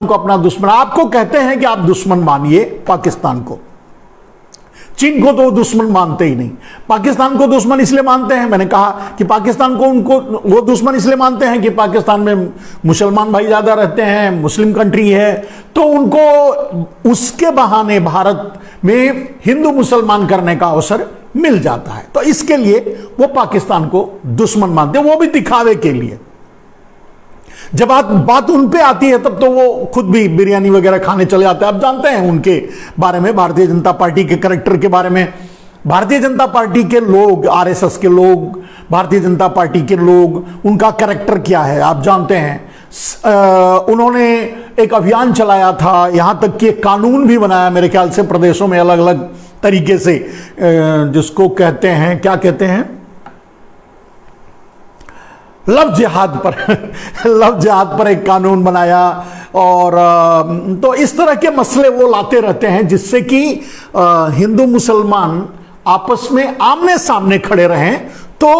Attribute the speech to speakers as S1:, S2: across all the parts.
S1: को अपना दुश्मन, आपको कहते हैं कि आप दुश्मन मानिए पाकिस्तान को, चीन को तो वो दुश्मन मानते ही नहीं, पाकिस्तान को दुश्मन इसलिए मानते हैं, मैंने कहा कि पाकिस्तान को उनको वो दुश्मन इसलिए मानते हैं कि पाकिस्तान में मुसलमान भाई ज्यादा रहते हैं, मुस्लिम कंट्री है, तो उनको उसके बहाने भारत में हिंदू मुसलमान करने का अवसर मिल जाता है, तो इसके लिए वो पाकिस्तान को दुश्मन मानते हैं, वो भी दिखावे के लिए। जब बात उन पे आती है तब तो वो खुद भी बिरयानी वगैरह खाने चले जाते हैं। आप जानते हैं उनके बारे में, भारतीय जनता पार्टी के करैक्टर के बारे में। भारतीय जनता पार्टी के लोग, आरएसएस के लोग, भारतीय जनता पार्टी के लोग, उनका करैक्टर क्या है आप जानते हैं। उन्होंने एक अभियान चलाया था, यहां तक कि एक कानून भी बनाया मेरे ख्याल से प्रदेशों में अलग अलग तरीके से, जिसको कहते हैं, क्या कहते हैं, लव जिहाद पर लव जिहाद पर एक कानून बनाया। और तो इस तरह के मसले वो लाते रहते हैं जिससे कि हिंदू मुसलमान आपस में आमने सामने खड़े रहें तो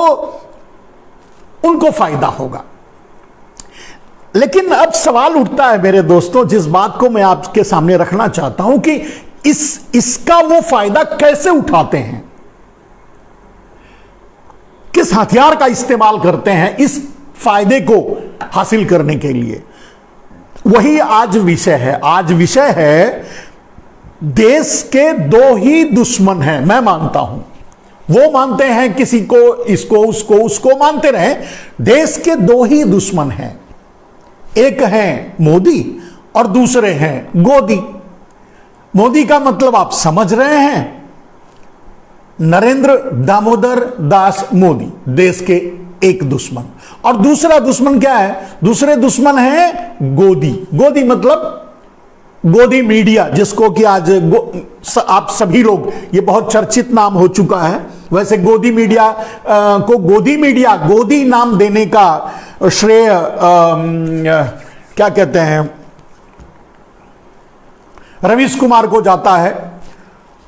S1: उनको फायदा होगा। लेकिन अब सवाल उठता है मेरे दोस्तों, जिस बात को मैं आपके सामने रखना चाहता हूं कि इसका वो फायदा कैसे उठाते हैं, किस हथियार का इस्तेमाल करते हैं इस फायदे को हासिल करने के लिए, वही आज विषय है। आज विषय है देश के दो ही दुश्मन हैं, मैं मानता हूं। वो मानते हैं किसी को, इसको उसको मानते रहे, देश के दो ही दुश्मन हैं, एक है मोदी और दूसरे हैं गोदी। मोदी का मतलब आप समझ रहे हैं, नरेंद्र दामोदर दास मोदी, देश के एक दुश्मन। और दूसरा दुश्मन क्या है? दूसरे दुश्मन है गोदी। गोदी मतलब गोदी मीडिया, जिसको कि आज आप सभी लोग, ये बहुत चर्चित नाम हो चुका है। वैसे गोदी मीडिया को गोदी नाम देने का श्रेय क्या कहते हैं, रवीश कुमार को जाता है।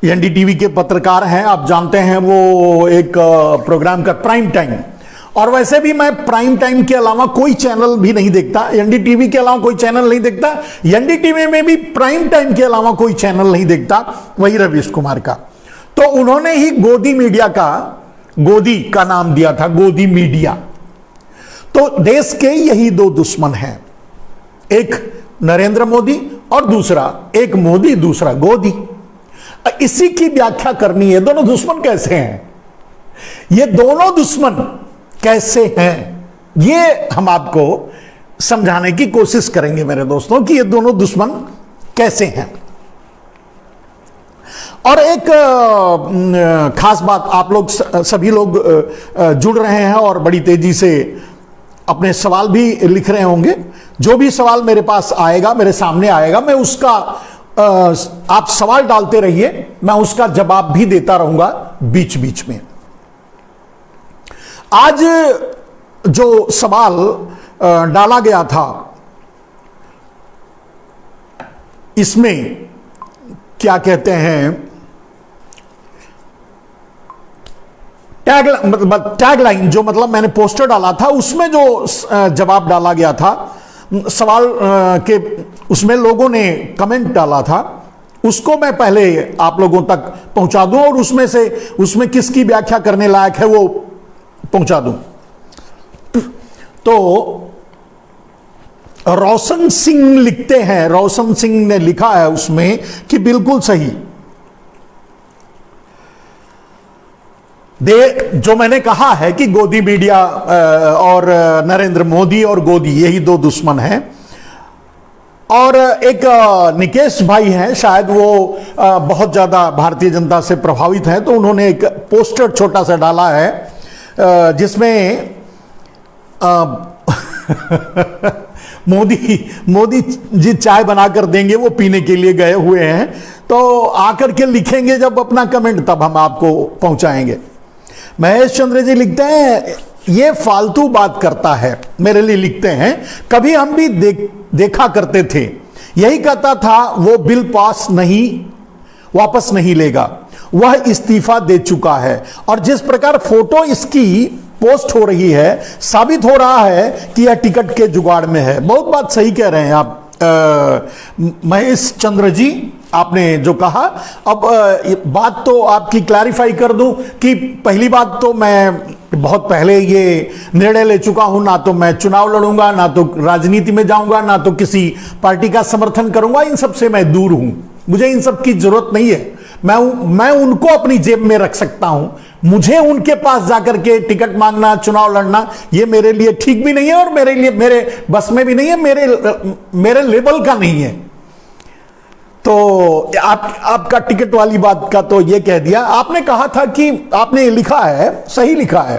S1: एनडीटीवी के पत्रकार हैं, आप जानते हैं, वो एक प्रोग्राम का प्राइम टाइम, और वैसे भी मैं प्राइम टाइम के अलावा कोई चैनल भी नहीं देखता, एनडीटीवी के अलावा कोई चैनल नहीं देखता, एनडीटीवी में भी प्राइम टाइम के अलावा कोई चैनल नहीं देखता, वही रवीश कुमार का। तो उन्होंने ही गोदी मीडिया का, गोदी का नाम दिया था, गोदी मीडिया। तो देश के यही दो दुश्मन हैं, एक नरेंद्र मोदी और दूसरा, एक मोदी दूसरा गोदी। इसी की व्याख्या करनी है, दोनों दुश्मन कैसे हैं, ये दोनों दुश्मन कैसे हैं, ये हम आपको समझाने की कोशिश करेंगे मेरे दोस्तों कि ये दोनों दुश्मन कैसे हैं। और एक खास बात, आप लोग सभी लोग जुड़ रहे हैं और बड़ी तेजी से अपने सवाल भी लिख रहे होंगे। जो भी सवाल मेरे पास आएगा, मेरे सामने आएगा, मैं उसका आप सवाल डालते रहिए, मैं उसका जवाब भी देता रहूंगा बीच बीच में। आज जो सवाल डाला गया था, इसमें क्या कहते हैं, टैगलाइन जो मतलब मैंने पोस्टर डाला था, उसमें जो जवाब डाला गया था सवाल के, उसमें लोगों ने कमेंट डाला था, उसको मैं पहले आप लोगों तक पहुंचा दूं और उसमें किसकी व्याख्या करने लायक है वो पहुंचा दूं। तो रोशन सिंह लिखते हैं, रोशन सिंह ने लिखा है उसमें कि बिल्कुल सही, जो मैंने कहा है कि गोदी मीडिया और नरेंद्र मोदी और गोदी, यही दो दुश्मन हैं। और एक निकेश भाई हैं, शायद वो बहुत ज्यादा भारतीय जनता से प्रभावित हैं, तो उन्होंने एक पोस्टर छोटा सा डाला है जिसमें मोदी जी चाय बनाकर देंगे, वो पीने के लिए गए हुए हैं, तो आकर के लिखेंगे जब अपना कमेंट, तब हम आपको पहुंचाएंगे। महेश चंद्र जी लिखते हैं, ये फालतू बात करता है, मेरे लिए लिखते हैं, कभी हम भी देखा करते थे, यही कहता था वो बिल पास नहीं, वापस नहीं लेगा, वह इस्तीफा दे चुका है। और जिस प्रकार फोटो इसकी पोस्ट हो रही है, साबित हो रहा है कि यह टिकट के जुगाड़ में है। बहुत बात सही कह रहे हैं आप महेश चंद्र जी, आपने जो कहा, अब बात तो आपकी क्लैरिफाई कर दूं कि पहली बात तो मैं बहुत पहले ये निर्णय ले चुका हूं, ना तो मैं चुनाव लड़ूंगा, ना तो राजनीति में जाऊंगा, ना तो किसी पार्टी का समर्थन करूंगा। इन सब से मैं दूर हूं, मुझे इन सब की जरूरत नहीं है। मैं उनको अपनी जेब में रख सकता हूं, मुझे उनके पास जाकर के टिकट मांगना, चुनाव लड़ना, ये मेरे लिए ठीक भी नहीं है और मेरे बस में भी नहीं है, मेरे लेवल का नहीं है। तो आपका टिकट वाली बात का तो ये कह दिया। आपने कहा था कि आपने लिखा है, सही लिखा है,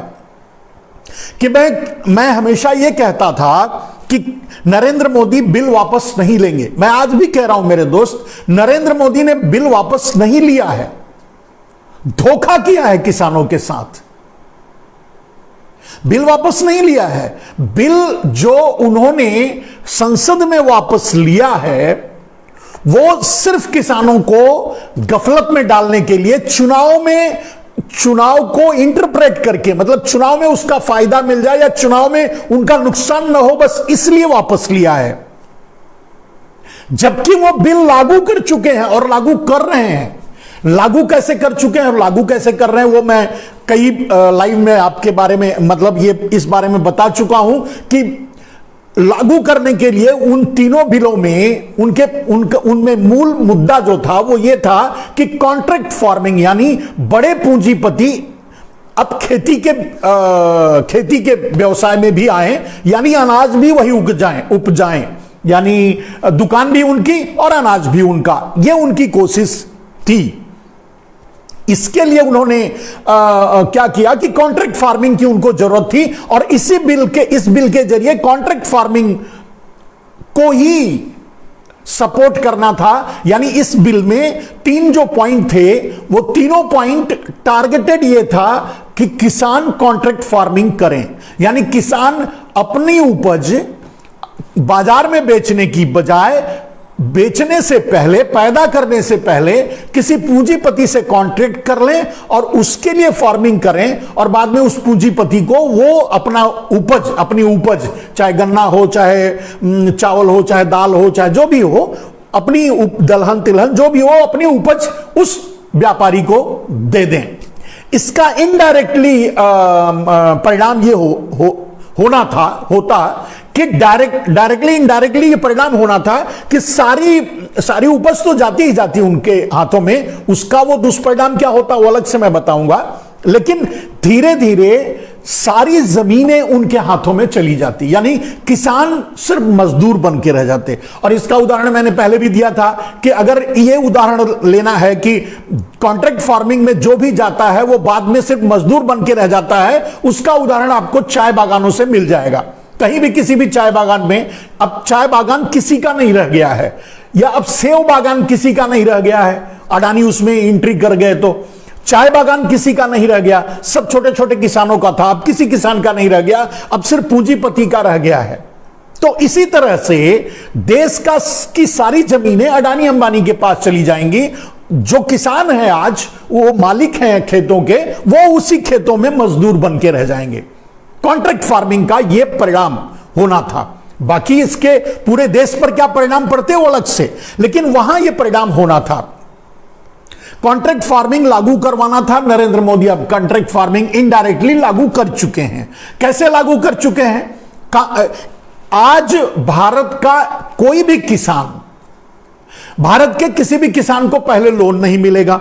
S1: कि मैं हमेशा ये कहता था कि नरेंद्र मोदी बिल वापस नहीं लेंगे। मैं आज भी कह रहा हूं मेरे दोस्त, नरेंद्र मोदी ने बिल वापस नहीं लिया है, धोखा किया है किसानों के साथ। बिल वापस नहीं लिया है। बिल जो उन्होंने संसद में वापस लिया है वो सिर्फ किसानों को गफलत में डालने के लिए, चुनाव को इंटरप्रेट करके, मतलब चुनाव में उसका फायदा मिल जाए या चुनाव में उनका नुकसान ना हो, बस इसलिए वापस लिया है। जबकि वो बिल लागू कर चुके हैं और लागू कर रहे हैं। लागू कैसे कर चुके हैं और लागू कैसे कर रहे हैं वो मैं कई लाइव में आपके बारे में, मतलब ये इस बारे में बता चुका हूं कि लागू करने के लिए उन तीनों बिलों में उनमें मूल मुद्दा जो था वो ये था कि कॉन्ट्रैक्ट फार्मिंग, यानी बड़े पूंजीपति अब खेती के व्यवसाय में भी आए, यानी अनाज भी वही उपजाएं, यानी दुकान भी उनकी और अनाज भी उनका, ये उनकी कोशिश थी। इसके लिए उन्होंने क्या किया कि कॉन्ट्रैक्ट फार्मिंग की उनको जरूरत थी और इस बिल के जरिए कॉन्ट्रैक्ट फार्मिंग को ही सपोर्ट करना था। यानी इस बिल में 3 जो पॉइंट थे वो तीनों पॉइंट टारगेटेड ये था कि किसान कॉन्ट्रैक्ट फार्मिंग करें, यानी किसान अपनी उपज बाजार में बेचने की बजाय बेचने से पहले, पैदा करने से पहले किसी पूंजीपति से कॉन्ट्रैक्ट कर लें और उसके लिए फार्मिंग करें और बाद में उस पूंजीपति को वो अपनी उपज, चाहे गन्ना हो, चाहे चावल हो, चाहे दाल हो, चाहे जो भी हो, अपनी दलहन तिलहन जो भी हो, अपनी उपज उस व्यापारी को दे दें। इसका इनडायरेक्टली परिणाम ये होता कि डायरेक्टली इनडायरेक्टली ये परिणाम होना था कि सारी उपज तो जाती ही जाती उनके हाथों में। उसका वो दुष्परिणाम क्या होता वो अलग से मैं बताऊंगा, लेकिन धीरे धीरे सारी जमीनें उनके हाथों में चली जाती, यानी किसान सिर्फ मजदूर बन के रह जाते। और इसका उदाहरण मैंने पहले भी दिया था कि अगर ये उदाहरण लेना है कि कॉन्ट्रैक्ट फार्मिंग में जो भी जाता है वो बाद में सिर्फ मजदूर बन के रह जाता है, उसका उदाहरण आपको चाय बागानों से मिल जाएगा। कहीं भी किसी भी चाय बागान में अब चाय बागान किसी का नहीं रह गया है, या अब सेव बागान किसी का नहीं रह गया है, अडानी उसमें एंट्री कर गए तो चाय बागान किसी का नहीं रह गया, सब छोटे छोटे किसानों का था, अब किसी किसान का नहीं रह गया, अब सिर्फ पूंजीपति का रह गया है। तो इसी तरह से देश की सारी जमीनें अडानी अंबानी के पास चली जाएंगी। जो किसान है आज, वो मालिक हैं खेतों के, वो उसी खेतों में मजदूर बन के रह जाएंगे। कॉन्ट्रैक्ट फार्मिंग का यह परिणाम होना था। बाकी इसके पूरे देश पर क्या परिणाम पड़ते वो अलग से, लेकिन वहां यह परिणाम होना था। कॉन्ट्रैक्ट फार्मिंग लागू करवाना था नरेंद्र मोदी। अब कॉन्ट्रैक्ट फार्मिंग इनडायरेक्टली लागू कर चुके हैं। कैसे लागू कर चुके हैं? आज भारत का कोई भी किसान, भारत के किसी भी किसान को पहले लोन नहीं मिलेगा।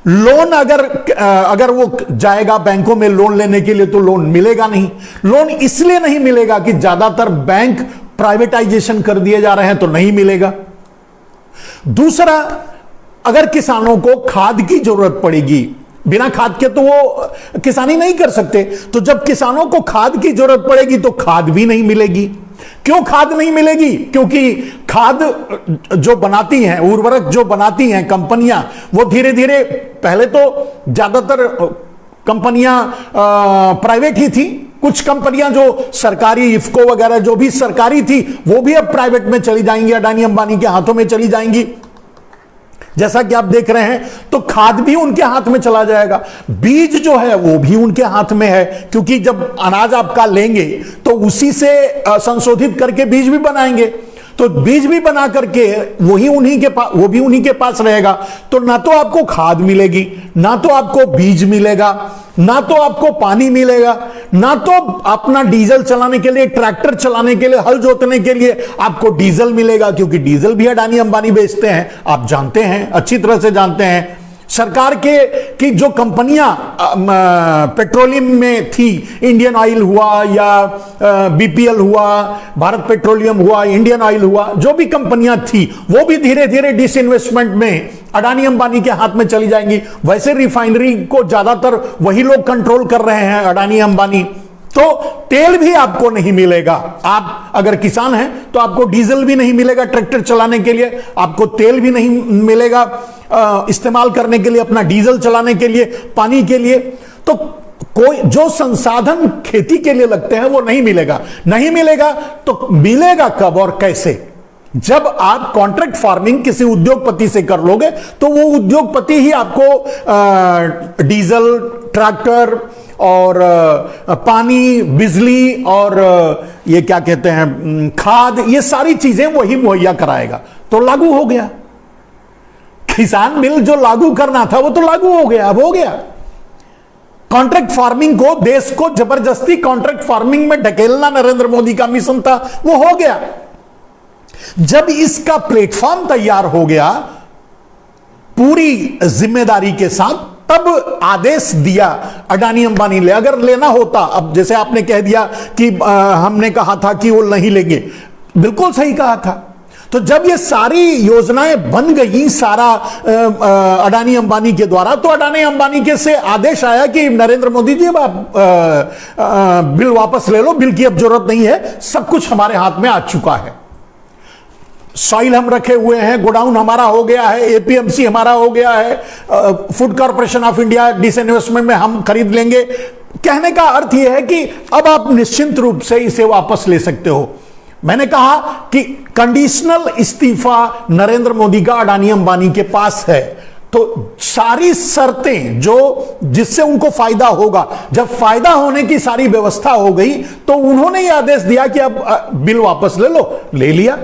S1: लोन अगर वो जाएगा बैंकों में लोन लेने के लिए तो लोन मिलेगा नहीं। लोन इसलिए नहीं मिलेगा कि ज्यादातर बैंक प्राइवेटाइजेशन कर दिए जा रहे हैं, तो नहीं मिलेगा। दूसरा, अगर किसानों को खाद की जरूरत पड़ेगी, बिना खाद के तो वो किसानी नहीं कर सकते, तो जब किसानों को खाद की जरूरत पड़ेगी तो खाद भी नहीं मिलेगी। क्यों खाद नहीं मिलेगी? क्योंकि खाद जो बनाती हैं, उर्वरक जो बनाती हैं कंपनियां, वो धीरे धीरे, पहले तो ज्यादातर कंपनियां प्राइवेट ही थी, कुछ कंपनियां जो सरकारी, इफ्को वगैरह जो भी सरकारी थी वो भी अब प्राइवेट में चली जाएंगी, अडानी अंबानी के हाथों में चली जाएंगी, जैसा कि आप देख रहे हैं। तो खाद भी उनके हाथ में चला जाएगा, बीज जो है वो भी उनके हाथ में है, क्योंकि जब अनाज आपका लेंगे तो उसी से संशोधित करके बीज भी बनाएंगे। तो बीज भी बना करके वही उन्हीं के पास, वो भी उन्हीं के पास रहेगा। तो ना तो आपको खाद मिलेगी, ना तो आपको बीज मिलेगा, ना तो आपको पानी मिलेगा, ना तो अपना डीजल चलाने के लिए, ट्रैक्टर चलाने के लिए, हल जोतने के लिए आपको डीजल मिलेगा, क्योंकि डीजल भी अडानी अंबानी बेचते हैं। आप जानते हैं, अच्छी तरह से जानते हैं। सरकार के की जो कंपनियां पेट्रोलियम में थी, इंडियन ऑयल हुआ या बीपीएल हुआ, भारत पेट्रोलियम हुआ, इंडियन ऑयल हुआ, जो भी कंपनियां थी वो भी धीरे धीरे डिसइन्वेस्टमेंट में अडानी अंबानी के हाथ में चली जाएंगी। वैसे रिफाइनरी को ज्यादातर वही लोग कंट्रोल कर रहे हैं, अडानी अंबानी। तो तेल भी आपको नहीं मिलेगा। आप अगर किसान हैं तो आपको डीजल भी नहीं मिलेगा ट्रैक्टर चलाने के लिए, आपको तेल भी नहीं मिलेगा इस्तेमाल करने के लिए, अपना डीजल चलाने के लिए, पानी के लिए। तो कोई जो संसाधन खेती के लिए लगते हैं वो नहीं मिलेगा। नहीं मिलेगा तो मिलेगा कब और कैसे? जब आप कॉन्ट्रैक्ट फार्मिंग किसी उद्योगपति से कर लोगे तो वो उद्योगपति ही आपको डीजल, ट्रैक्टर और पानी, बिजली और ये क्या कहते हैं, खाद, ये सारी चीजें वही मुहैया कराएगा। तो लागू हो गया। किसान बिल जो लागू करना था वो तो लागू हो गया, अब हो गया। कॉन्ट्रैक्ट फार्मिंग को, देश को जबरदस्ती कॉन्ट्रैक्ट फार्मिंग में ढकेलना नरेंद्र मोदी का मिशन था, वो हो गया। जब इसका प्लेटफॉर्म तैयार हो गया पूरी जिम्मेदारी के साथ, तब आदेश दिया अडानी अंबानी ले। अगर लेना होता, अब जैसे आपने कह दिया कि हमने कहा था कि वो नहीं लेंगे, बिल्कुल सही कहा था। तो जब ये सारी योजनाएं बन गई सारा अडानी अंबानी के द्वारा, तो अडानी अंबानी के से आदेश आया कि नरेंद्र मोदी जी अब आप बिल वापस ले लो, बिल की अब जरूरत नहीं है, सब कुछ हमारे हाथ में आ चुका है। सॉइल हम रखे हुए हैं, गोडाउन हमारा हो गया है, एपीएमसी हमारा हो गया है, food corporation of India disinvestment में हम खरीद लेंगे। कहने का अर्थ यह है कि अब आप निश्चिंत रूप से इसे वापस ले सकते हो। मैंने कहा कि कंडीशनल इस्तीफा नरेंद्र मोदी का अडानी अंबानी के पास है। तो सारी शर्तें जो जिससे उनको फायदा होगा, जब फायदा होने की सारी व्यवस्था हो गई तो उन्होंने यह आदेश दिया कि अब बिल वापस ले लो। ले लिया,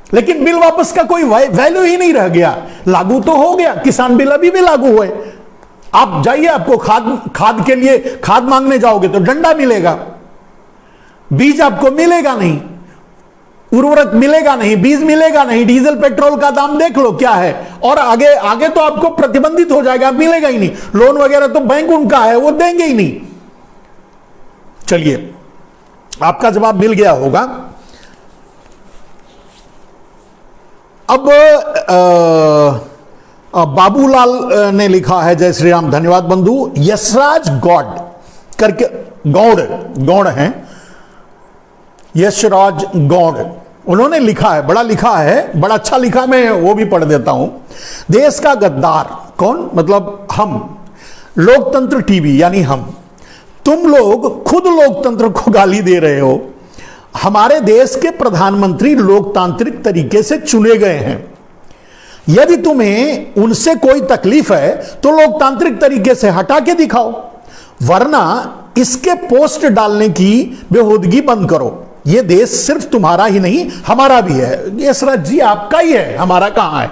S1: लेकिन बिल वापस का कोई वैल्यू ही नहीं रह गया। लागू तो हो गया, किसान बिल अभी भी लागू हुए। आप जाइए, आपको खाद के लिए खाद मांगने जाओगे तो डंडा मिलेगा, बीज आपको मिलेगा नहीं, उर्वरक मिलेगा नहीं, बीज मिलेगा नहीं, डीजल पेट्रोल का दाम देख लो क्या है। और आगे आगे तो आपको प्रतिबंधित हो जाएगा, मिलेगा ही नहीं। लोन वगैरह तो बैंक उनका है, वो देंगे ही नहीं। चलिए, आपका जवाब मिल गया होगा। अब बाबूलाल ने लिखा है, जय श्री राम, धन्यवाद बंधु। यशराज गौड़ करके, गौड़ हैं, यशराज गौड़, उन्होंने लिखा है, बड़ा लिखा है, बड़ा अच्छा लिखा, मैं वो भी पढ़ देता हूं। देश का गद्दार कौन? मतलब हम, लोकतंत्र टीवी यानी हम। तुम लोग खुद लोकतंत्र को गाली दे रहे हो। हमारे देश के प्रधानमंत्री लोकतांत्रिक तरीके से चुने गए हैं। यदि तुम्हें उनसे कोई तकलीफ है तो लोकतांत्रिक तरीके से हटा के दिखाओ, वरना इसके पोस्ट डालने की बेहूदगी बंद करो। यह देश सिर्फ तुम्हारा ही नहीं, हमारा भी है। यशराज जी, आपका ही है, हमारा कहां है?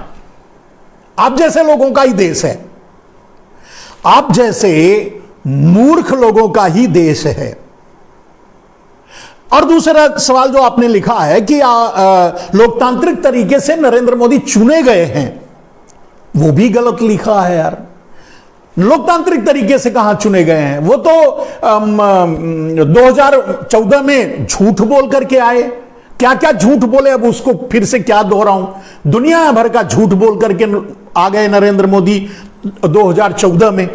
S1: आप जैसे लोगों का ही देश है, आप जैसे मूर्ख लोगों का ही देश है। और दूसरा सवाल जो आपने लिखा है कि लोकतांत्रिक तरीके से नरेंद्र मोदी चुने गए हैं, वो भी गलत लिखा है यार। लोकतांत्रिक तरीके से कहां चुने गए हैं? वो तो 2014 में झूठ बोल करके आए। क्या क्या झूठ बोले, अब उसको फिर से क्या दोहराऊं। दुनिया भर का झूठ बोल करके आ गए नरेंद्र मोदी 2014 में,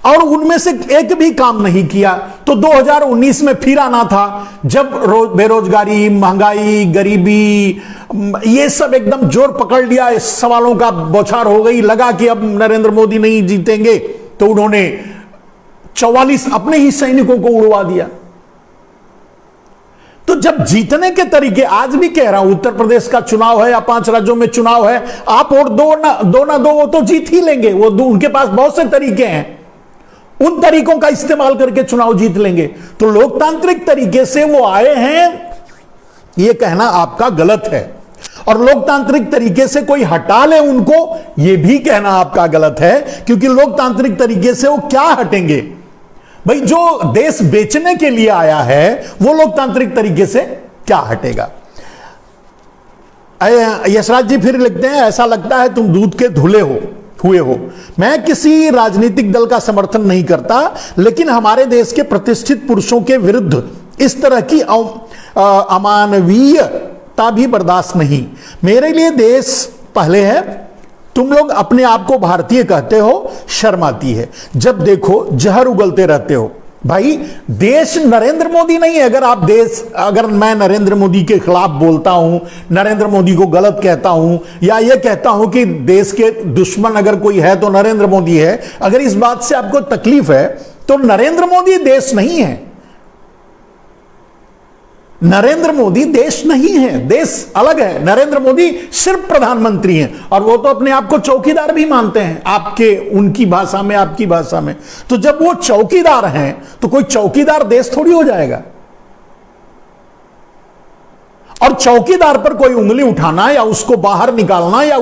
S1: और उनमें से एक भी काम नहीं किया। तो 2019 में फिर आना था, जब बेरोजगारी, महंगाई, गरीबी, ये सब एकदम जोर पकड़ लिया, इस सवालों का बौछार हो गई, लगा कि अब नरेंद्र मोदी नहीं जीतेंगे, तो उन्होंने 44 अपने ही सैनिकों को उड़वा दिया। तो जब जीतने के तरीके, आज भी कह रहा हूं, उत्तर प्रदेश का चुनाव है या 5 राज्यों में चुनाव है, आप वोट दो ना दो, वो तो जीत ही लेंगे। वो उनके पास बहुत से तरीके हैं, उन तरीकों का इस्तेमाल करके चुनाव जीत लेंगे। तो लोकतांत्रिक तरीके से वो आए हैं यह कहना आपका गलत है, और लोकतांत्रिक तरीके से कोई हटा ले उनको, यह भी कहना आपका गलत है, क्योंकि लोकतांत्रिक तरीके से वो क्या हटेंगे भाई? जो देश बेचने के लिए आया है वो लोकतांत्रिक तरीके से क्या हटेगा? यशराज जी फिर लिखते हैं, ऐसा लगता है तुम दूध के धुले हुए हो। मैं किसी राजनीतिक दल का समर्थन नहीं करता, लेकिन हमारे देश के प्रतिष्ठित पुरुषों के विरुद्ध इस तरह की अमानवीयता भी बर्दाश्त नहीं। मेरे लिए देश पहले है। तुम लोग अपने आप को भारतीय कहते हो, शर्म आती है। जब देखो जहर उगलते रहते हो। भाई देश नरेंद्र मोदी नहीं है। अगर मैं नरेंद्र मोदी के खिलाफ बोलता हूं, नरेंद्र मोदी को गलत कहता हूं, या यह कहता हूं कि देश के दुश्मन अगर कोई है तो नरेंद्र मोदी है, अगर इस बात से आपको तकलीफ है तो नरेंद्र मोदी देश नहीं है। नरेंद्र मोदी देश नहीं है, देश अलग है। नरेंद्र मोदी सिर्फ प्रधानमंत्री हैं, और वो तो अपने आप को चौकीदार भी मानते हैं, उनकी भाषा में, आपकी भाषा में। तो जब वो चौकीदार हैं तो कोई चौकीदार देश थोड़ी हो जाएगा। और चौकीदार पर कोई उंगली उठाना या उसको बाहर निकालना या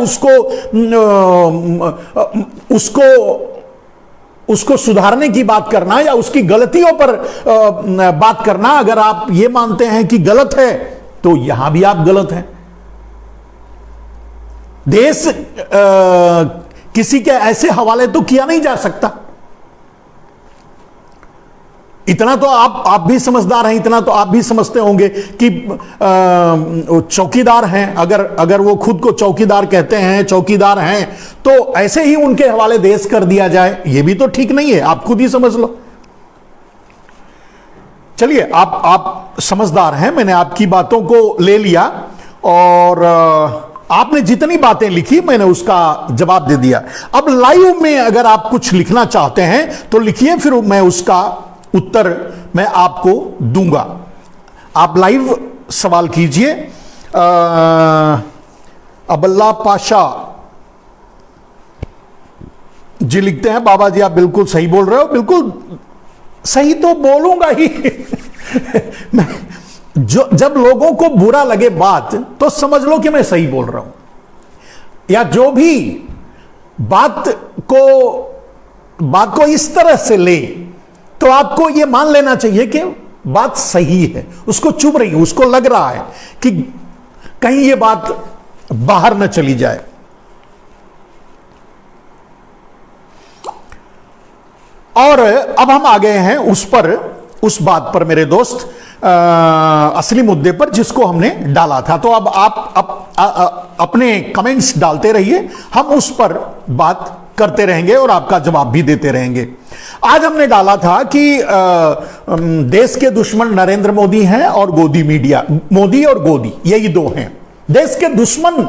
S1: उसको सुधारने की बात करना या उसकी गलतियों पर बात करना, अगर आप ये मानते हैं कि गलत है तो यहां भी आप गलत हैं। देश किसी के ऐसे हवाले तो किया नहीं जा सकता। इतना तो आप भी समझदार हैं, इतना तो आप भी समझते होंगे कि चौकीदार हैं। अगर वो खुद को चौकीदार कहते हैं, चौकीदार हैं, तो ऐसे ही उनके हवाले देश कर दिया जाए, ये भी तो ठीक नहीं है। आप खुद ही समझ लो। चलिए, आप समझदार हैं, मैंने आपकी बातों को ले लिया, और आपने जितनी बातें लिखी मैंने उसका जवाब दे दिया। अब लाइव में अगर आप कुछ लिखना चाहते हैं तो लिखिए, फिर मैं उसका उत्तर मैं आपको दूंगा। आप लाइव सवाल कीजिए। अब्दुल्ला पाशा जी लिखते हैं, बाबा जी आप बिल्कुल सही बोल रहे हो। बिल्कुल सही तो बोलूंगा ही। जब लोगों को बुरा लगे बात, तो समझ लो कि मैं सही बोल रहा हूं, या जो भी बात को इस तरह से ले तो आपको यह मान लेना चाहिए कि बात सही है। उसको चुभ रही है, उसको लग रहा है कि कहीं यह बात बाहर न चली जाए। और अब हम आ गए हैं उस बात पर मेरे दोस्त, असली मुद्दे पर जिसको हमने डाला था। तो अब आप अपने कमेंट्स डालते रहिए, हम उस पर बात करते रहेंगे और आपका जवाब भी देते रहेंगे। आज हमने डाला था कि देश के दुश्मन नरेंद्र मोदी हैं और गोदी मीडिया, मोदी और गोदी, यही दो हैं देश के दुश्मन।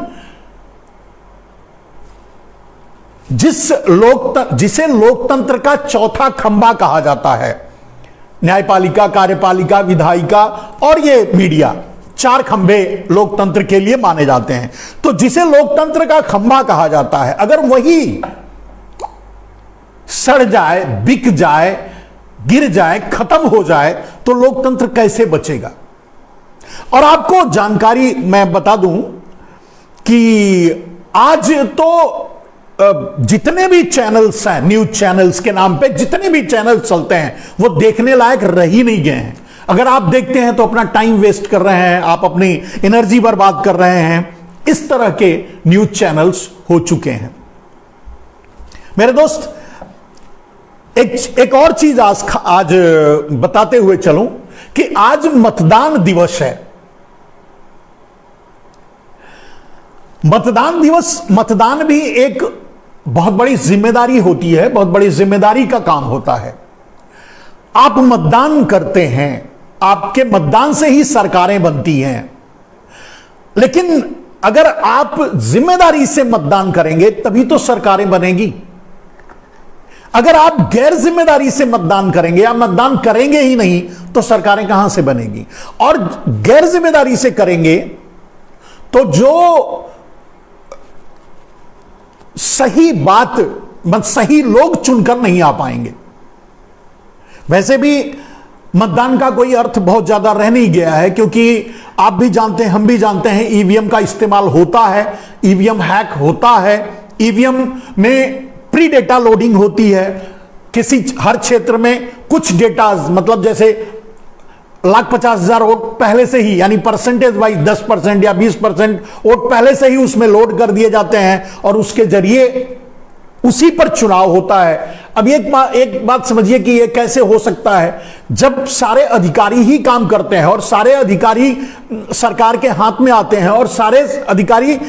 S1: जिसे लोकतंत्र का चौथा खंभा कहा जाता है, न्यायपालिका, कार्यपालिका, विधायिका और ये मीडिया, चार खंभे लोकतंत्र के लिए माने जाते हैं। तो जिसे लोकतंत्र का खंभा कहा जाता है, अगर वही सड़ जाए, बिक जाए, गिर जाए, खत्म हो जाए, तो लोकतंत्र कैसे बचेगा? और आपको जानकारी मैं बता दूं कि आज तो जितने भी चैनल्स हैं, न्यूज चैनल्स के नाम पे जितने भी चैनल चलते हैं, वो देखने लायक रह ही नहीं गए हैं। अगर आप देखते हैं तो अपना टाइम वेस्ट कर रहे हैं, आप अपनी एनर्जी बर्बाद कर रहे हैं। इस तरह के न्यूज चैनल्स हो चुके हैं। मेरे दोस्त, एक और चीज आज बताते हुए चलूं कि आज मतदान दिवस है। मतदान दिवस, मतदान भी एक बहुत बड़ी जिम्मेदारी होती है, बहुत बड़ी जिम्मेदारी का काम होता है। आप मतदान करते हैं, आपके मतदान से ही सरकारें बनती हैं। लेकिन अगर आप जिम्मेदारी से मतदान करेंगे तभी तो सरकारें बनेगी। अगर आप गैर जिम्मेदारी से मतदान करेंगे या मतदान करेंगे ही नहीं तो सरकारें कहां से बनेगी? और गैर जिम्मेदारी से करेंगे तो जो सही बात, सही लोग चुनकर नहीं आ पाएंगे। वैसे भी मतदान का कोई अर्थ बहुत ज्यादा रह नहीं गया है, क्योंकि आप भी जानते हैं, हम भी जानते हैं, ईवीएम का इस्तेमाल होता है, ईवीएम हैक होता है, ईवीएम में प्री डेटा लोडिंग होती है। किसी हर क्षेत्र में कुछ डेटा, मतलब जैसे 1,50,000 वोट पहले से ही, यानी परसेंटेज वाइज 10% या 20% वोट पहले से ही उसमें लोड कर दिए जाते हैं और उसके जरिए उसी पर चुनाव होता है। अब एक बात समझिए कि यह कैसे हो सकता है, जब सारे अधिकारी ही काम करते हैं और सारे अधिकारी सरकार के हाथ में आते हैं और सारे अधिकारी,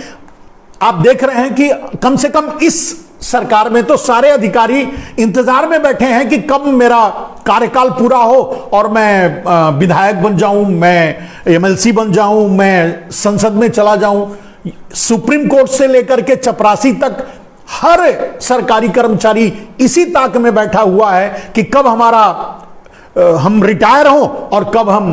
S1: आप देख रहे हैं कि कम से कम इस सरकार में तो सारे अधिकारी इंतजार में बैठे हैं कि कब मेरा कार्यकाल पूरा हो और मैं विधायक बन जाऊं, मैं एमएलसी बन जाऊं, मैं संसद में चला जाऊं। सुप्रीम कोर्ट से लेकर के चपरासी तक हर सरकारी कर्मचारी इसी ताक में बैठा हुआ है कि कब हम रिटायर हो और कब हम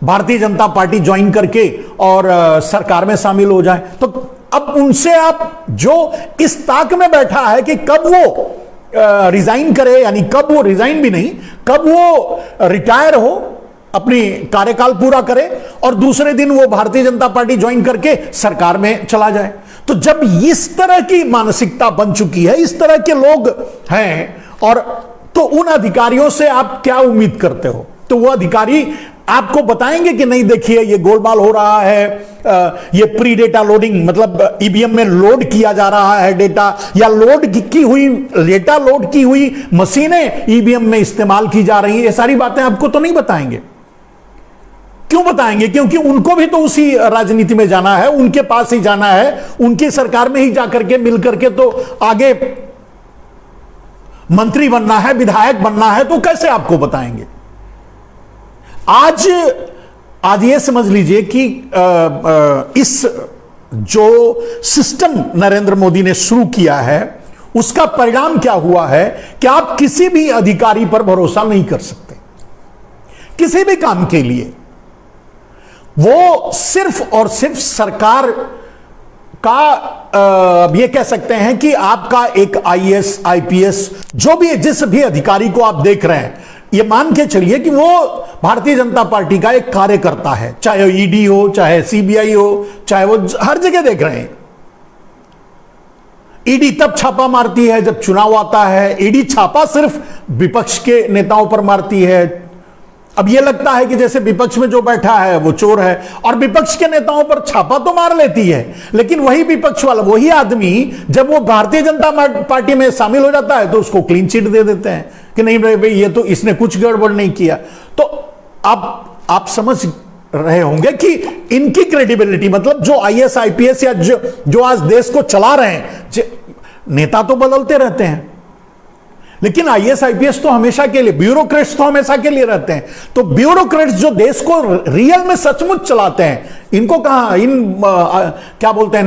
S1: भारतीय जनता पार्टी ज्वाइन करके और सरकार में शामिल हो जाए। तो अब उनसे आप, जो इस ताक में बैठा है कि कब वो रिजाइन करे, यानी कब वो रिजाइन भी नहीं, कब वो रिटायर हो, अपनी कार्यकाल पूरा करे और दूसरे दिन वो भारतीय जनता पार्टी ज्वाइन करके सरकार में चला जाए। तो जब इस तरह की मानसिकता बन चुकी है, इस तरह के लोग हैं, और तो उन अधिकारियों से आप क्या उम्मीद करते हो? तो वो अधिकारी आपको बताएंगे कि नहीं, देखिए ये गोलमाल हो रहा है, ये प्री डेटा लोडिंग, मतलब ईवीएम में लोड किया जा रहा है डेटा, या डेटा लोड की हुई मशीनें ईवीएम में इस्तेमाल की जा रही है। ये सारी बातें आपको तो नहीं बताएंगे। क्यों बताएंगे? क्योंकि उनको भी तो उसी राजनीति में जाना है, उनके पास ही जाना है, उनकी सरकार में ही जाकर के मिल करके तो आगे मंत्री बनना है, विधायक बनना है, तो कैसे आपको बताएंगे? आज ये समझ लीजिए कि इस जो सिस्टम नरेंद्र मोदी ने शुरू किया है, उसका परिणाम क्या हुआ है कि आप किसी भी अधिकारी पर भरोसा नहीं कर सकते किसी भी काम के लिए। वो सिर्फ और सिर्फ सरकार का, ये कह सकते हैं कि आपका एक आईएएस, आईपीएस, जो भी, जिस भी अधिकारी को आप देख रहे हैं, ये मान के चलिए कि वो भारतीय जनता पार्टी का एक कार्यकर्ता है, चाहे ईडी हो, चाहे सीबीआई हो, चाहे वो हर जगह देख रहे हैं। ईडी तब छापा मारती है जब चुनाव आता है। ईडी छापा सिर्फ विपक्ष के नेताओं पर मारती है। अब यह लगता है कि जैसे विपक्ष में जो बैठा है वो चोर है, और विपक्ष के नेताओं पर छापा तो मार लेती है, लेकिन वही विपक्ष वाला, वही आदमी जब वो भारतीय जनता पार्टी में शामिल हो जाता है तो उसको क्लीन चिट दे देते हैं कि नहीं भाई, ये तो इसने कुछ गड़बड़ नहीं किया। तो आप समझ रहे होंगे कि इनकी क्रेडिबिलिटी, मतलब जो आईएएस, आईपीएस या जो आज देश को चला रहे हैं, नेता तो बदलते रहते हैं, लेकिन आईएएस, आईपीएस तो हमेशा के लिए, ब्यूरोक्रेट्स तो हमेशा के लिए रहते हैं। तो ब्यूरोक्रेट्स जो देश को रियल में सचमुच चलाते हैं, इनको कहां, क्या बोलते हैं,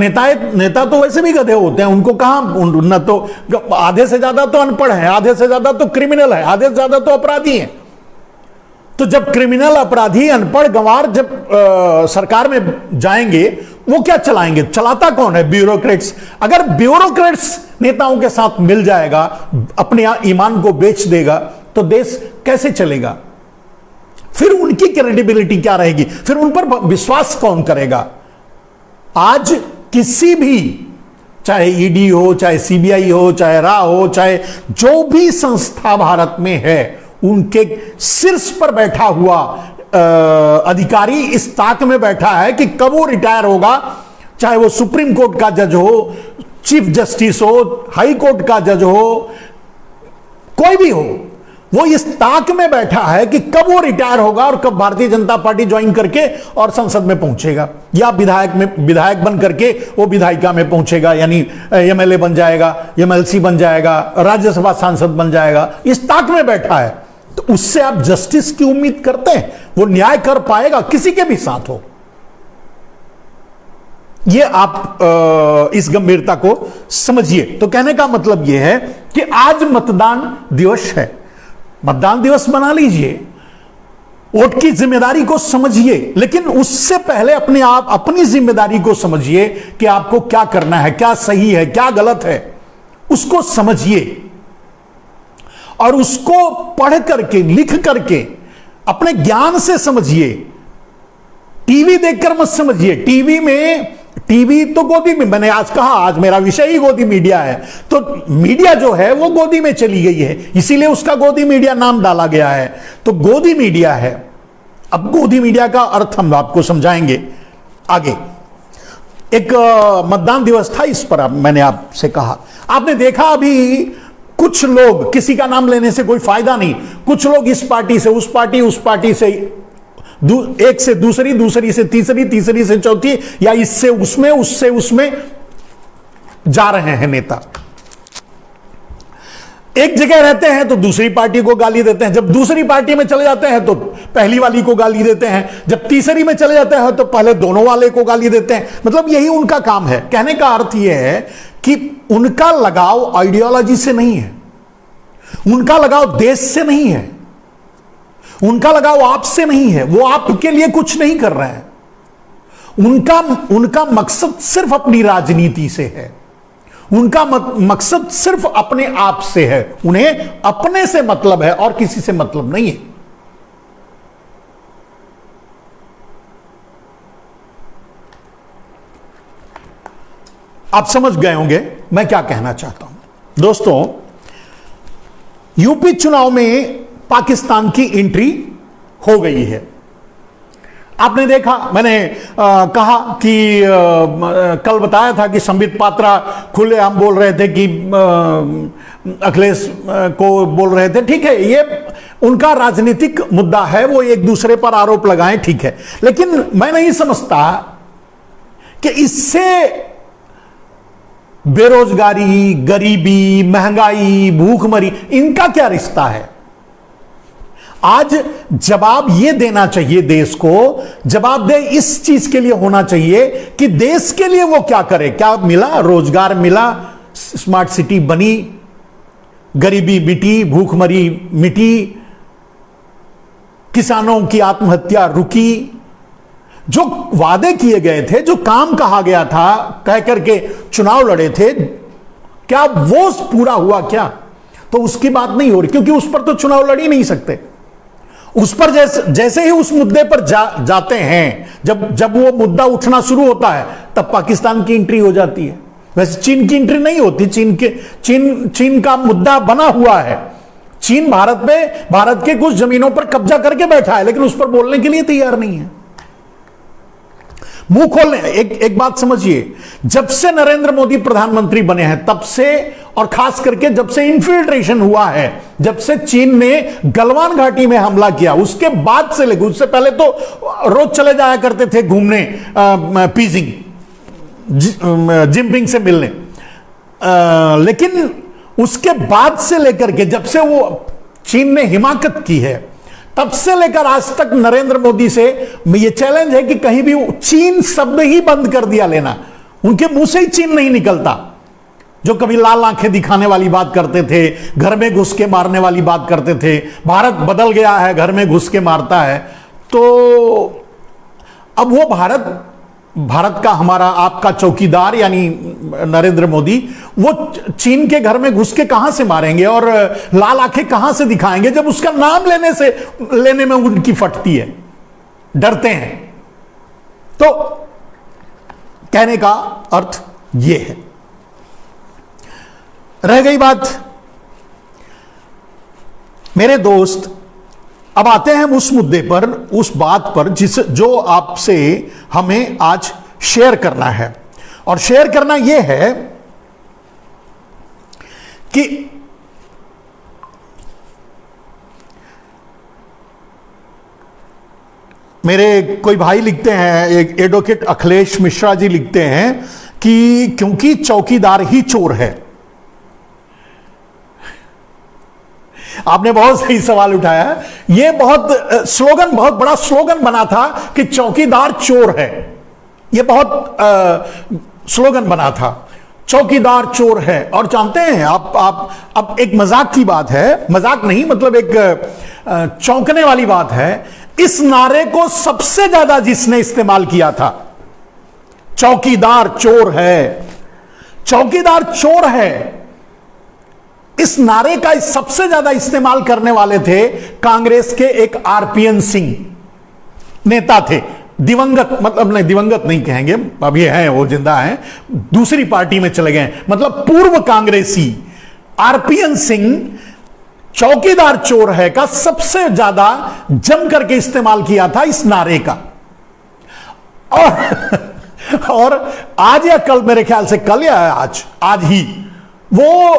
S1: नेता तो वैसे भी गधे होते हैं, उनको कहां, न तो आधे से ज्यादा तो अनपढ़ है, आधे से ज्यादा तो क्रिमिनल है, आधे से ज्यादा तो अपराधी है। तो जब क्रिमिनल, अपराधी, अनपढ़, गंवार जब सरकार में जाएंगे, वो क्या चलाएंगे? चलाता कौन है? ब्यूरोक्रेट्स। अगर ब्यूरोक्रेट्स नेताओं के साथ मिल जाएगा, अपने ईमान को बेच देगा, तो देश कैसे चलेगा? फिर उनकी क्रेडिबिलिटी क्या रहेगी? फिर उन पर विश्वास कौन करेगा? आज किसी भी, चाहे ईडी हो, चाहे सीबीआई हो, चाहे रा हो, चाहे जो भी संस्था भारत में है, उनके शीर्ष पर बैठा हुआ अधिकारी इस ताक में बैठा है कि कब वो रिटायर होगा, चाहे वो सुप्रीम कोर्ट का जज हो, चीफ जस्टिस हो, हाई कोर्ट का जज हो, कोई भी हो, वो इस ताक में बैठा है कि कब वो रिटायर होगा और कब भारतीय जनता पार्टी ज्वाइन करके और संसद में पहुंचेगा, या विधायक बन करके वो विधायिका में पहुंचेगा, यानी एमएलए बन जाएगा, एमएलसी बन जाएगा, राज्यसभा सांसद बन जाएगा। इस ताक में बैठा है, तो उससे आप जस्टिस की उम्मीद करते हैं? वो न्याय कर पाएगा किसी के भी साथ हो? ये आप इस गंभीरता को समझिए। तो कहने का मतलब यह है कि आज मतदान दिवस है, मतदान दिवस बना लीजिए, वोट की जिम्मेदारी को समझिए, लेकिन उससे पहले अपनी जिम्मेदारी को समझिए कि आपको क्या करना है, क्या सही है, क्या गलत है, उसको समझिए। और उसको पढ़ करके, लिख करके, अपने ज्ञान से समझिए। टीवी देखकर मत समझिए। टीवी तो गोदी में, मैंने आज कहा, आज मेरा विषय ही गोदी मीडिया है, तो मीडिया जो है वो गोदी में चली गई है, इसीलिए उसका गोदी मीडिया नाम डाला गया है। तो गोदी मीडिया है। अब गोदी मीडिया का अर्थ हम आपको समझाएंगे आगे। एक मतदान दिवस था, इस पर मैंने आपसे कहा, आपने देखा अभी कुछ लोग, किसी का नाम लेने से कोई फायदा नहीं, कुछ लोग इस पार्टी से उस पार्टी, उस पार्टी से एक से दूसरी, दूसरी से तीसरी, तीसरी से चौथी, या इससे उसमें, उससे उसमें जा रहे हैं नेता। एक जगह रहते हैं तो दूसरी पार्टी को गाली देते हैं, जब दूसरी पार्टी में चले जाते हैं तो पहली वाली को गाली देते हैं, जब तीसरी में चले जाते हैं तो पहले दोनों वाले को गाली देते हैं। मतलब यही उनका काम है। कहने का अर्थ यह है कि उनका लगाव आइडियोलॉजी से नहीं है, उनका लगाव देश से नहीं है, उनका लगाव आपसे नहीं है, वो आपके लिए कुछ नहीं कर रहे हैं। उनका मकसद सिर्फ अपनी राजनीति से है, उनका मकसद सिर्फ अपने आप से है, उन्हें अपने से मतलब है और किसी से मतलब नहीं है। आप समझ गए होंगे मैं क्या कहना चाहता हूं। दोस्तों, यूपी चुनाव में पाकिस्तान की एंट्री हो गई है। आपने देखा, मैंने कहा कि कल बताया था कि संबित पात्रा खुले हम बोल रहे थे कि अखिलेश को बोल रहे थे, ठीक है, ये उनका राजनीतिक मुद्दा है, वो एक दूसरे पर आरोप लगाएं, ठीक है, लेकिन मैं नहीं समझता कि इससे बेरोजगारी, गरीबी, महंगाई, भूखमरी, इनका क्या रिश्ता है। आज जवाब यह देना चाहिए देश को, जवाब दे इस चीज के लिए होना चाहिए कि देश के लिए वो क्या करे। क्या मिला? रोजगार मिला, स्मार्ट सिटी बनी, गरीबी मिटी, भूखमरी मिटी, किसानों की आत्महत्या रुकी, जो वादे किए गए थे, जो काम कहा गया था, कह करके चुनाव लड़े थे, क्या वो पूरा हुआ क्या? तो उसकी बात नहीं हो रही, क्योंकि उस पर तो चुनाव लड़ ही नहीं सकते। उस पर जैसे ही उस मुद्दे पर जाते हैं, जब वो मुद्दा उठना शुरू होता है, तब पाकिस्तान की एंट्री हो जाती है। वैसे चीन की एंट्री नहीं होती, चीन का मुद्दा बना हुआ है। चीन भारत के कुछ जमीनों पर कब्जा करके बैठा है, लेकिन उस पर बोलने के लिए तैयार नहीं है, मुंह खोलने। एक बात समझिए, जब से नरेंद्र मोदी प्रधानमंत्री बने हैं तब से, और खास करके जब से इन्फिल्ट्रेशन हुआ है, जब से चीन ने गलवान घाटी में हमला किया, उसके बाद से लेकर, उससे पहले तो रोज चले जाया करते थे घूमने पीजिंग, जिनपिंग से मिलने, लेकिन उसके बाद से लेकर के जब से वो चीन ने हिमाकत की है, तब से लेकर आज तक नरेंद्र मोदी से यह चैलेंज है कि कहीं भी चीन शब्द ही बंद कर दिया लेना। उनके मुंह से ही चीन नहीं निकलता। जो कभी लाल आंखें दिखाने वाली बात करते थे, घर में घुस के मारने वाली बात करते थे, भारत बदल गया है, घर में घुस के मारता है, तो अब वो भारत का, हमारा, आपका चौकीदार यानी नरेंद्र मोदी, वो चीन के घर में घुस के कहां से मारेंगे और लाल आंखें कहां से दिखाएंगे, जब उसका नाम लेने में उनकी फटती है, डरते हैं। तो कहने का अर्थ यह है। रह गई बात, मेरे दोस्त, अब आते हैं उस मुद्दे पर, उस बात पर जो आपसे हमें आज शेयर करना है। और शेयर करना यह है कि मेरे कोई भाई लिखते हैं, एक एडवोकेट अखिलेश मिश्रा जी लिखते हैं कि क्योंकि चौकीदार ही चोर है। आपने बहुत सही सवाल उठाया है। यह बहुत बड़ा स्लोगन बना था कि चौकीदार चोर है। यह बहुत स्लोगन बना था, चौकीदार चोर है। और जानते हैं आप अब एक मजाक की बात है, मजाक नहीं, मतलब एक चौंकने वाली बात है। इस नारे को सबसे ज्यादा जिसने इस्तेमाल किया था, चौकीदार चोर है, चौकीदार चोर है, इस नारे का सबसे ज्यादा इस्तेमाल करने वाले थे कांग्रेस के एक आरपीएन सिंह नेता थे, दिवंगत, मतलब नहीं दिवंगत नहीं कहेंगे, अभी हैं, वो जिंदा हैं, दूसरी पार्टी में चले गए, मतलब पूर्व कांग्रेसी आरपीएन सिंह चौकीदार चोर है का सबसे ज्यादा जम करके इस्तेमाल किया था इस नारे का। और आज या कल, मेरे ख्याल से कल या आज ही वो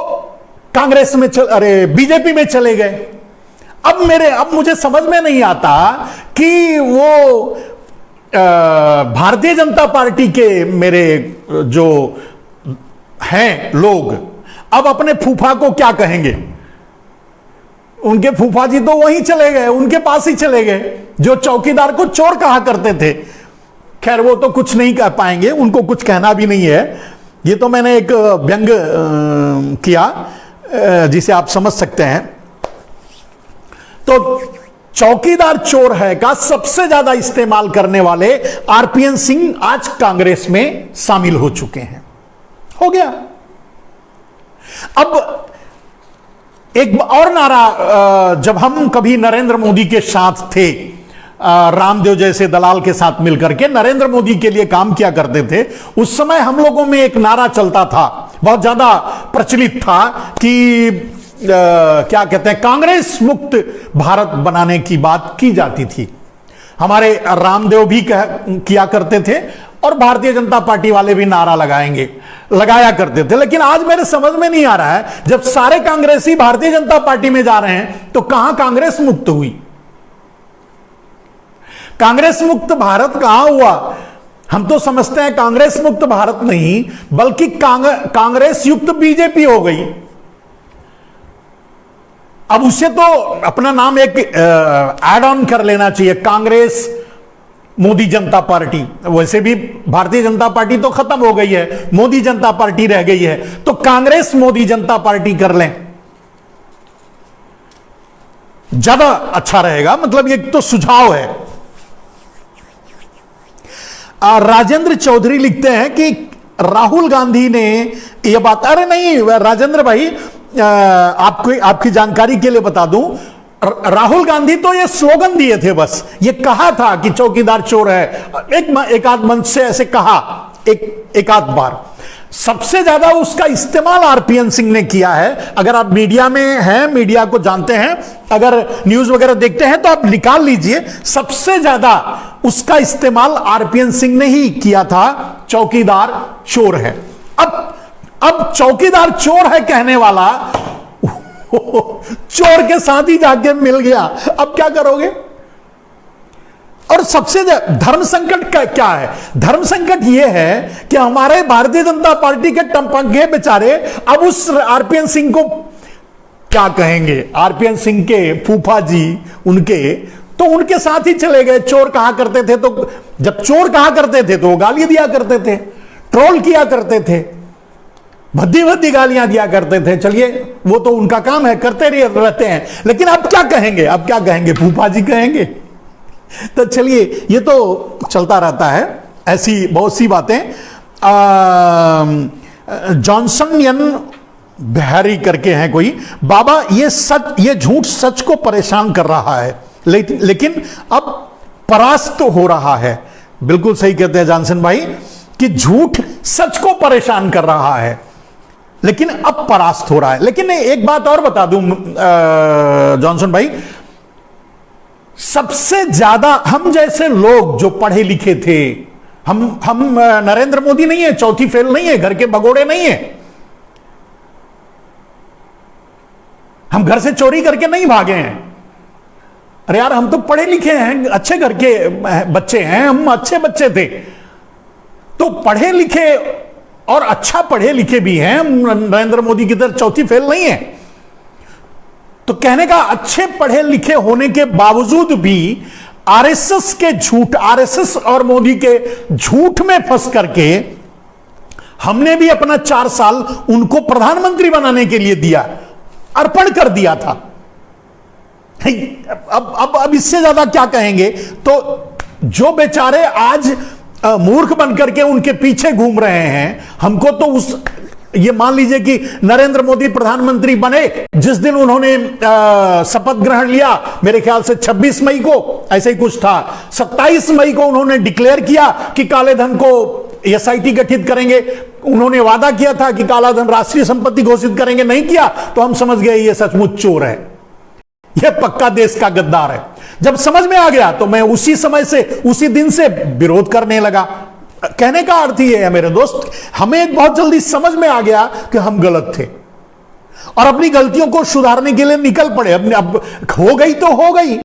S1: कांग्रेस में बीजेपी में चले गए। अब मुझे समझ में नहीं आता कि वो भारतीय जनता पार्टी के मेरे जो हैं लोग अब अपने फूफा को क्या कहेंगे। उनके फूफा जी तो वहीं चले गए, उनके पास ही चले गए, जो चौकीदार को चोर कहा करते थे। खैर वो तो कुछ नहीं कह पाएंगे, उनको कुछ कहना भी नहीं है। ये तो मैंने एक व्यंग किया जिसे आप समझ सकते हैं। तो चौकीदार चोर है का सबसे ज्यादा इस्तेमाल करने वाले आरपीएन सिंह आज कांग्रेस में शामिल हो चुके हैं। हो गया। अब एक और नारा, जब हम कभी नरेंद्र मोदी के साथ थे, रामदेव जैसे दलाल के साथ मिलकर के नरेंद्र मोदी के लिए काम किया करते थे, उस समय हम लोगों में एक नारा चलता था, बहुत ज्यादा प्रचलित था कि क्या कहते हैं, कांग्रेस मुक्त भारत बनाने की बात की जाती थी। हमारे रामदेव भी किया करते थे और भारतीय जनता पार्टी वाले भी नारा लगाया करते थे। लेकिन आज मेरे समझ में नहीं आ रहा है, जब सारे कांग्रेसी भारतीय जनता पार्टी में जा रहे हैं तो कहां कांग्रेस मुक्त हुई? कांग्रेस मुक्त भारत कहां हुआ? हम तो समझते हैं कांग्रेस मुक्त भारत नहीं, बल्कि कांग्रेस युक्त बीजेपी हो गई। अब उसे तो अपना नाम एक ऐड ऑन कर लेना चाहिए, कांग्रेस मोदी जनता पार्टी। वैसे भी भारतीय जनता पार्टी तो खत्म हो गई है, मोदी जनता पार्टी रह गई है, तो कांग्रेस मोदी जनता पार्टी कर लें, ज्यादा अच्छा रहेगा। मतलब ये तो सुझाव है। राजेंद्र चौधरी लिखते हैं कि राहुल गांधी ने यह बात, अरे नहीं राजेंद्र भाई, आपकी जानकारी के लिए बता दूं, राहुल गांधी तो ये स्लोगन दिए थे, बस ये कहा था कि चौकीदार चोर है, एक आध मंच से ऐसे कहा, एक आध बार। सबसे ज्यादा उसका इस्तेमाल आरपीएन सिंह ने किया है। अगर आप मीडिया में हैं, मीडिया को जानते हैं, अगर न्यूज वगैरह देखते हैं तो आप निकाल लीजिए, सबसे ज्यादा उसका इस्तेमाल आरपीएन सिंह ने ही किया था, चौकीदार चोर है। अब चौकीदार चोर है कहने वाला चोर के साथ ही जाके मिल गया, अब क्या करोगे? और सबसे धर्म संकट का क्या है? धर्म संकट यह है कि हमारे भारतीय जनता पार्टी के टंपंगे बेचारे अब उस आरपीएन सिंह को क्या कहेंगे, आरपीएन सिंह के फूफा जी उनके साथ ही चले गए। चोर कहा करते थे, तो जब चोर कहा करते थे तो गाली दिया करते थे, ट्रोल किया करते थे, भद्दी गालियां दिया करते थे। चलिए वो तो उनका काम है, करते रहते हैं। लेकिन अब क्या कहेंगे? फूफा जी कहेंगे। तो चलिए, ये तो चलता रहता है, ऐसी बहुत सी बातें। जॉनसन यन बिहारी करके हैं कोई, बाबा ये झूठ सच को परेशान कर रहा है, लेकिन अब परास्त हो रहा है। बिल्कुल सही कहते हैं जॉनसन भाई कि झूठ सच को परेशान कर रहा है, लेकिन अब परास्त हो रहा है। लेकिन एक बात और बता दूं जॉनसन भाई, सबसे ज्यादा हम जैसे लोग जो पढ़े लिखे थे, हम नरेंद्र मोदी नहीं है, चौथी फेल नहीं है, घर के भगोड़े नहीं है, हम घर से चोरी करके नहीं भागे हैं। अरे यार, हम तो पढ़े लिखे हैं, अच्छे घर के बच्चे हैं, हम अच्छे बच्चे थे। तो पढ़े लिखे और अच्छा पढ़े लिखे भी हैं, नरेंद्र मोदी की तरह चौथी फेल नहीं है। तो कहने का, अच्छे पढ़े लिखे होने के बावजूद भी आरएसएस के झूठ, आरएसएस और मोदी के झूठ में फंस करके हमने भी अपना 4 साल उनको प्रधानमंत्री बनाने के लिए दिया, अर्पण कर दिया था। अब इससे ज्यादा क्या कहेंगे? तो जो बेचारे आज मूर्ख बनकर के उनके पीछे घूम रहे हैं, हमको तो ये मान लीजिए कि नरेंद्र मोदी प्रधानमंत्री बने जिस दिन उन्होंने शपथ ग्रहण लिया, मेरे ख्याल से 26 मई को ऐसे ही कुछ था, 27 मई को उन्होंने डिक्लेयर किया कि काले धन को एसआईटी गठित करेंगे। उन्होंने वादा किया था कि काला धन राष्ट्रीय संपत्ति घोषित करेंगे, नहीं किया तो हम समझ गए ये सचमुच चोर है, यह पक्का देश का गद्दार है। जब समझ में आ गया तो मैं उसी समय से, उसी दिन से विरोध करने लगा। कहने का अर्थ यह है मेरे दोस्त, हमें बहुत जल्दी समझ में आ गया कि हम गलत थे और अपनी गलतियों को सुधारने के लिए निकल पड़े। अब हो गई तो हो गई।